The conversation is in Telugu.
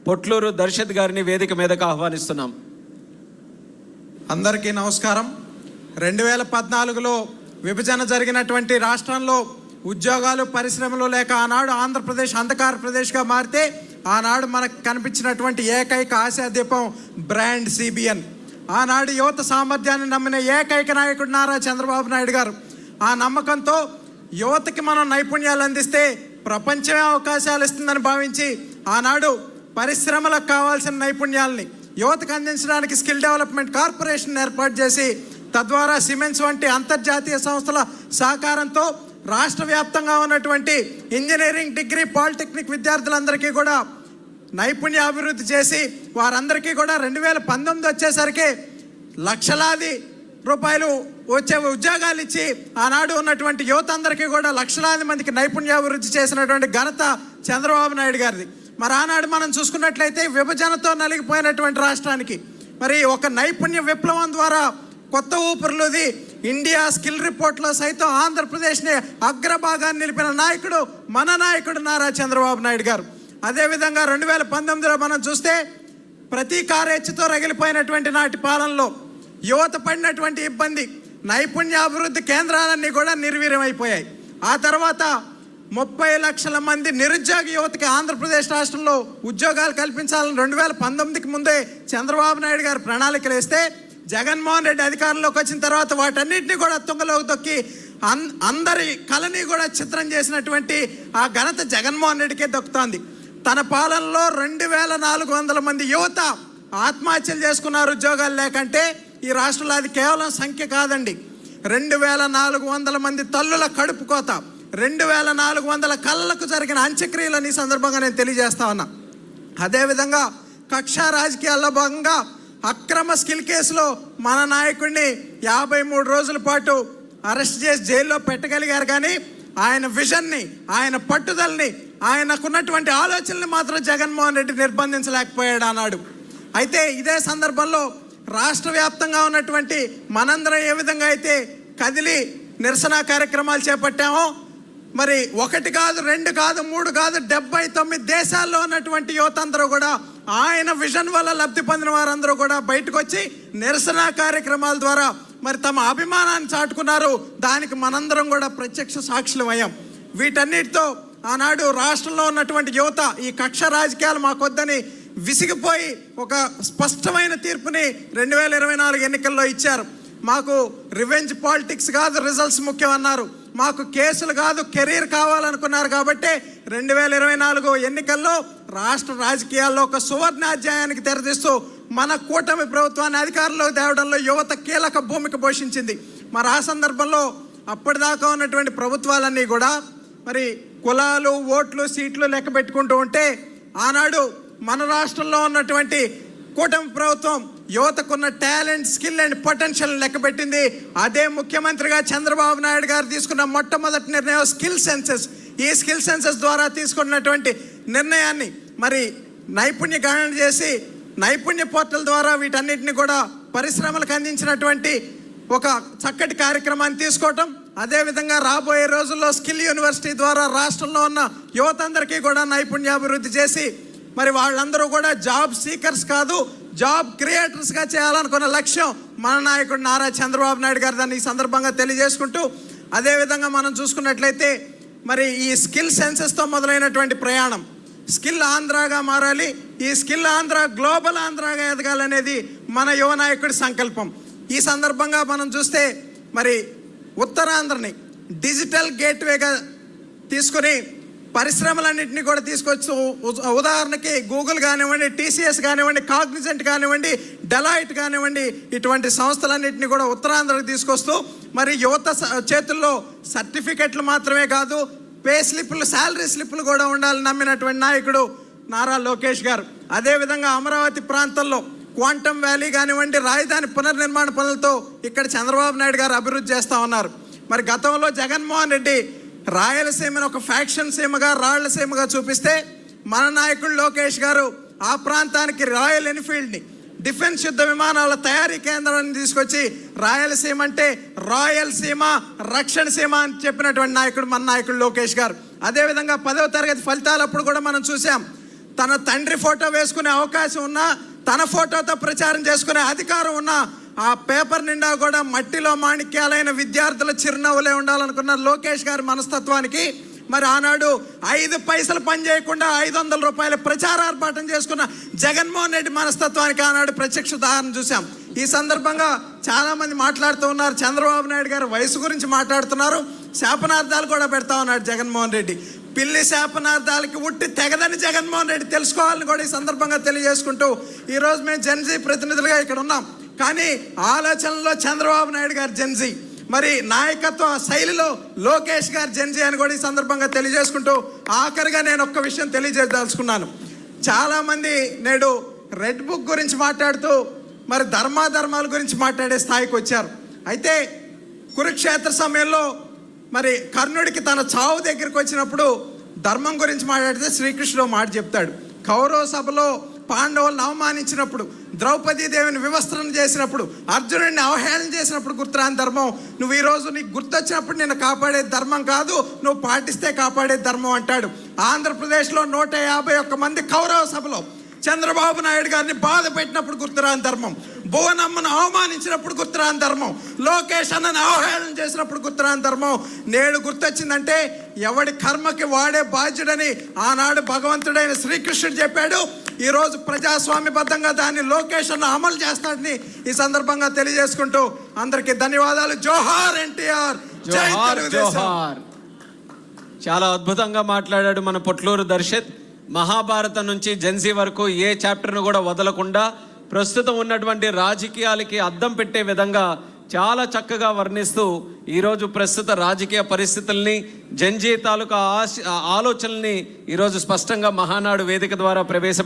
పొట్లూరు దర్శత్ గారిని వేదిక మీదకు ఆహ్వానిస్తున్నాం. అందరికీ నమస్కారం. 2014లో విభజన జరిగినటువంటి రాష్ట్రంలో ఉద్యోగాలు పరిశ్రమలు లేక ఆనాడు ఆంధ్రప్రదేశ్ అంధకారప్రదేశ్గా మారితే ఆనాడు మనకు కనిపించినటువంటి ఏకైక ఆశాదీపం బ్రాండ్ సిబిఎన్. ఆనాడు యువత సామర్థ్యాన్ని నమ్మిన ఏకైక నాయకుడు నారా చంద్రబాబు నాయుడు గారు. ఆ నమ్మకంతో యువతకి మనం నైపుణ్యాలు అందిస్తే ప్రపంచమే అవకాశాలు ఇస్తుందని భావించి ఆనాడు పరిశ్రమలకు కావాల్సిన నైపుణ్యాలని యువతకు అందించడానికి స్కిల్ డెవలప్మెంట్ కార్పొరేషన్ ఏర్పాటు చేసి తద్వారా సిమెన్స్ వంటి అంతర్జాతీయ సంస్థల సహకారంతో రాష్ట్ర వ్యాప్తంగా ఉన్నటువంటి ఇంజనీరింగ్, డిగ్రీ, పాలిటెక్నిక్ విద్యార్థులందరికీ కూడా నైపుణ్య అభివృద్ధి చేసి వారందరికీ కూడా 2019 వచ్చేసరికి లక్షలాది రూపాయలు వచ్చే ఉద్యోగాలు ఇచ్చి ఆనాడు ఉన్నటువంటి యువత అందరికీ కూడా లక్షలాది మందికి నైపుణ్యాభివృద్ధి చేసినటువంటి ఘనత చంద్రబాబు నాయుడు గారిది. మరి ఆనాడు మనం చూసుకున్నట్లయితే విభజనతో నలిగిపోయినటువంటి రాష్ట్రానికి మరి ఒక నైపుణ్య విప్లవం ద్వారా కొత్త ఊపిరిలోది ఇండియా స్కిల్ రిపోర్ట్లో సైతం ఆంధ్రప్రదేశ్ని అగ్రభాగాన్ని నిలిపిన నాయకుడు మన నాయకుడు నారా చంద్రబాబు నాయుడు గారు. అదేవిధంగా 2019లో మనం చూస్తే ప్రతీకారేచ్ఛతో రగిలిపోయినటువంటి నాటి పాలనలో యువత పడినటువంటి ఇబ్బంది, నైపుణ్యాభివృద్ధి కేంద్రాలన్నీ కూడా నిర్వీర్యమైపోయాయి. ఆ తర్వాత 30 లక్షల మంది నిరుద్యోగ యువతకి ఆంధ్రప్రదేశ్ రాష్ట్రంలో ఉద్యోగాలు కల్పించాలని 2019కి ముందే చంద్రబాబు నాయుడు గారు ప్రణాళికలు వేస్తే జగన్మోహన్ రెడ్డి అధికారంలోకి వచ్చిన తర్వాత వాటన్నిటిని కూడా తుంగలోకి తొక్కి అందరి కళని కూడా చిత్రం చేసినటువంటి ఆ ఘనత జగన్మోహన్ రెడ్డికే దక్కుతోంది. తన పాలనలో 2400 మంది యువత ఆత్మహత్యలు చేసుకున్నారు ఉద్యోగాలు లేకంటే. ఈ రాష్ట్రంలో అది కేవలం సంఖ్య కాదండి, 2400 మంది తల్లుల కడుపు కోత, 2400 కళ్ళకు జరిగిన అంత్యక్రియలని సందర్భంగా నేను తెలియజేస్తా ఉన్నా. అదేవిధంగా కక్ష రాజకీయాల్లో భాగంగా అక్రమ స్కిల్ కేసులో మన నాయకుడిని 53 రోజుల పాటు అరెస్ట్ చేసి జైల్లో పెట్టగలిగారు. కానీ ఆయన విజన్ని, ఆయన పట్టుదలని, ఆయనకున్నటువంటి ఆలోచనలు మాత్రం జగన్మోహన్ రెడ్డి నిర్బంధించలేకపోయాడు అన్నాడు. అయితే ఇదే సందర్భంలో రాష్ట్ర వ్యాప్తంగా ఉన్నటువంటి మనందరం ఏ విధంగా అయితే కదిలి నిరసన కార్యక్రమాలు చేపట్టామో, మరి 1 కాదు, 2 కాదు, 3 కాదు, 79 దేశాల్లో ఉన్నటువంటి యువత అందరూ కూడా ఆయన విజన్ వల్ల లబ్ధి పొందిన వారందరూ కూడా బయటకు వచ్చి నిరసన కార్యక్రమాల ద్వారా మరి తమ అభిమానాన్ని చాటుకున్నారు. దానికి మనందరం కూడా ప్రత్యక్ష సాక్షులం అయ్యాం. వీటన్నిటితో ఆనాడు రాష్ట్రంలో ఉన్నటువంటి యువత ఈ కక్ష రాజకీయాలు మాకొద్దని విసిగిపోయి ఒక స్పష్టమైన తీర్పుని 2024 ఎన్నికల్లో ఇచ్చారు. మాకు రివెంజ్ పాలిటిక్స్ కాదు, రిజల్ట్స్ ముఖ్యం అన్నారు. మాకు కేసులు కాదు, కెరీర్ కావాలనుకున్నారు. కాబట్టి 2024 ఎన్నికల్లో రాష్ట్ర రాజకీయాల్లో ఒక సువర్ణాధ్యాయానికి తెరదీస్తూ మన కూటమి ప్రభుత్వాన్ని అధికారంలోకి తేవడంలో యువత కీలక భూమిక పోషించింది. మరి ఆ సందర్భంలో అప్పటిదాకా ఉన్నటువంటి ప్రభుత్వాలన్నీ కూడా మరి కులాలు, ఓట్లు, సీట్లు లెక్క పెట్టుకుంటూ ఉంటే ఆనాడు మన రాష్ట్రంలో ఉన్నటువంటి కూటమి ప్రభుత్వం యువతకున్న టాలెంట్, స్కిల్ అండ్ పొటెన్షియల్ లెక్కబెట్టింది. అదే ముఖ్యమంత్రిగా చంద్రబాబు నాయుడు గారు తీసుకున్న మొట్టమొదటి నిర్ణయం స్కిల్ సెన్సెస్. ఈ స్కిల్ సెన్సెస్ ద్వారా తీసుకున్నటువంటి నిర్ణయాన్ని మరి నైపుణ్య గణన చేసి నైపుణ్య పోర్టల్ ద్వారా వీటన్నిటిని కూడా పరిశ్రమలకు అందించినటువంటి ఒక చక్కటి కార్యక్రమాన్ని తీసుకోవటం. అదేవిధంగా రాబోయే రోజుల్లో స్కిల్ యూనివర్సిటీ ద్వారా రాష్ట్రంలో ఉన్న యువత అందరికీ కూడా నైపుణ్యాభివృద్ధి చేసి మరి వాళ్ళందరూ కూడా జాబ్ సీకర్స్ కాదు, జాబ్ క్రియేటర్స్గా చేయాలనుకున్న లక్ష్యం మన నాయకుడు నారా చంద్రబాబు నాయుడు గారు. దాన్ని ఈ సందర్భంగా తెలియజేసుకుంటూ అదేవిధంగా మనం చూసుకున్నట్లయితే మరి ఈ స్కిల్ సెన్సెస్తో మొదలైనటువంటి ప్రయాణం స్కిల్ ఆంధ్రాగా మారాలి. ఈ స్కిల్ ఆంధ్ర గ్లోబల్ ఆంధ్రాగా ఎదగాలనేది మన యువ నాయకుడి సంకల్పం. ఈ సందర్భంగా మనం చూస్తే మరి ఉత్తరాంధ్రని డిజిటల్ గేట్వేగా తీసుకుని పరిశ్రమలన్నింటినీ కూడా తీసుకొచ్చు. ఉదాహరణకి గూగుల్ కానివ్వండి, టీసీఎస్ కానివ్వండి, కాగ్నిజెంట్ కానివ్వండి, డెలాయిట్ కానివ్వండి, ఇటువంటి సంస్థలన్నింటినీ కూడా ఉత్తరాంధ్రకు తీసుకొస్తూ మరి యువత చేతుల్లో సర్టిఫికెట్లు మాత్రమే కాదు, పే స్లిప్లు, శాలరీ స్లిప్లు కూడా ఉండాలని నమ్మినటువంటి నాయకుడు నారా లోకేష్ గారు. అదేవిధంగా అమరావతి ప్రాంతంలో క్వాంటమ్ వ్యాలీ కానివ్వండి, రాజధాని పునర్నిర్మాణ పనులతో ఇక్కడ చంద్రబాబు నాయుడు గారు అభివృద్ధి చేస్తూ ఉన్నారు. మరి గతంలో జగన్మోహన్ రెడ్డి రాయలసీమను ఒక ఫ్యాక్షన్ సీమగా, రాళ్లసీమగా చూపిస్తే మన నాయకుడు లోకేష్ గారు ఆ ప్రాంతానికి రాయల్ ఎన్ఫీల్డ్ని, డిఫెన్స్ యుద్ధ విమానాల తయారీ కేంద్రాన్ని తీసుకొచ్చి రాయలసీమ అంటే రాయల్ సీమ, రక్షణ సీమ అని చెప్పినటువంటి నాయకుడు మన నాయకుడు లోకేష్ గారు. అదేవిధంగా 10వ తరగతి ఫలితాలప్పుడు కూడా మనం చూసాం, తన తండ్రి ఫోటో వేసుకునే అవకాశం ఉన్నా, తన ఫోటోతో ప్రచారం చేసుకునే అధికారం ఉన్నా, ఆ పేపర్ నిండా కూడా మట్టిలో మాణిక్యాలైన విద్యార్థుల చిరునవ్వులే ఉండాలనుకున్న లోకేష్ గారి మనస్తత్వానికి మరి ఆనాడు 5 పైసలు పని చేయకుండా 500 రూపాయల ప్రచారార్పాటం చేసుకున్న జగన్మోహన్ రెడ్డి మనస్తత్వానికి ఆనాడు ప్రత్యక్ష ఉదాహరణ చూసాం. ఈ సందర్భంగా చాలామంది మాట్లాడుతూ ఉన్నారు. చంద్రబాబు నాయుడు గారు వయసు గురించి మాట్లాడుతున్నారు, శాపనార్థాలు కూడా పెడతా ఉన్నాడు జగన్మోహన్ రెడ్డి. పిల్లి శాపనార్థాలకి ఉట్టి తెగదని జగన్మోహన్ రెడ్డి తెలుసుకోవాలని కూడా ఈ సందర్భంగా తెలియజేసుకుంటూ ఈరోజు మేము జెన్జీ ప్రతినిధులుగా ఇక్కడ ఉన్నాం. కానీ ఆలోచనలో చంద్రబాబు నాయుడు గారు జెన్జీ, మరి నాయకత్వ శైలిలో లోకేష్ గారు జెన్జీ అని కూడా ఈ సందర్భంగా తెలియజేసుకుంటూ ఆఖరిగా నేను ఒక్క విషయం తెలియజేయదలుచుకున్నాను. చాలామంది నేడు రెడ్ బుక్ గురించి మాట్లాడుతూ మరి ధర్మాధర్మాల గురించి మాట్లాడే స్థాయికి వచ్చారు. అయితే కురుక్షేత్ర సమయంలో మరి కర్ణుడికి తన చావు దగ్గరికి వచ్చినప్పుడు ధర్మం గురించి మాట్లాడితే శ్రీకృష్ణుడు మాట చెప్తాడు. కౌరవ సభలో పాండవులను అవమానించినప్పుడు, ద్రౌపదీదేవిని వివస్త్రణ చేసినప్పుడు, అర్జునుడిని అవహేళన చేసినప్పుడు గుర్తురాని ధర్మం నువ్వు ఈరోజు నీకు గుర్తొచ్చినప్పుడు నిన్ను కాపాడే ధర్మం కాదు, నువ్వు పాటిస్తే కాపాడే ధర్మం అంటాడు. ఆంధ్రప్రదేశ్లో 151 మంది కౌరవ సభలో చంద్రబాబు నాయుడు గారిని బాధ పెట్టినప్పుడు గుర్తురాని ధర్మం, భువనమ్మను అవమానించినప్పుడు గుర్తురాని ధర్మం, లోకేష్ అన్నను అవహేళన చేసినప్పుడు గుర్తురాని ధర్మం నేడు గుర్తొచ్చిందంటే ఎవడి కర్మకి వాడే బాధ్యుడని ఆనాడు భగవంతుడైన శ్రీకృష్ణుడు చెప్పాడు. ఈరోజు ప్రజాస్వామ్యబద్ధంగా దాన్ని లోకేష్ అన్న అమలు చేస్తాడని ఈ సందర్భంగా తెలియజేసుకుంటూ అందరికీ ధన్యవాదాలు. జోహార్ ఎన్టీఆర్, జై తెలుగుదేశం. చాలా అద్భుతంగా మాట్లాడాడు మన పొట్లూరు దర్శత్. మహాభారతం నుంచి జెన్జీ వరకు ఏ చాప్టర్ను కూడా వదలకుండా ప్రస్తుతం ఉన్నటువంటి రాజకీయాలకి అద్దం పెట్టే విధంగా చాలా చక్కగా వర్ణిస్తూ ఈరోజు ప్రస్తుత రాజకీయ పరిస్థితుల్ని, జెన్జీ తాలూకా ఆలోచనల్ని ఈరోజు స్పష్టంగా మహానాడు వేదిక ద్వారా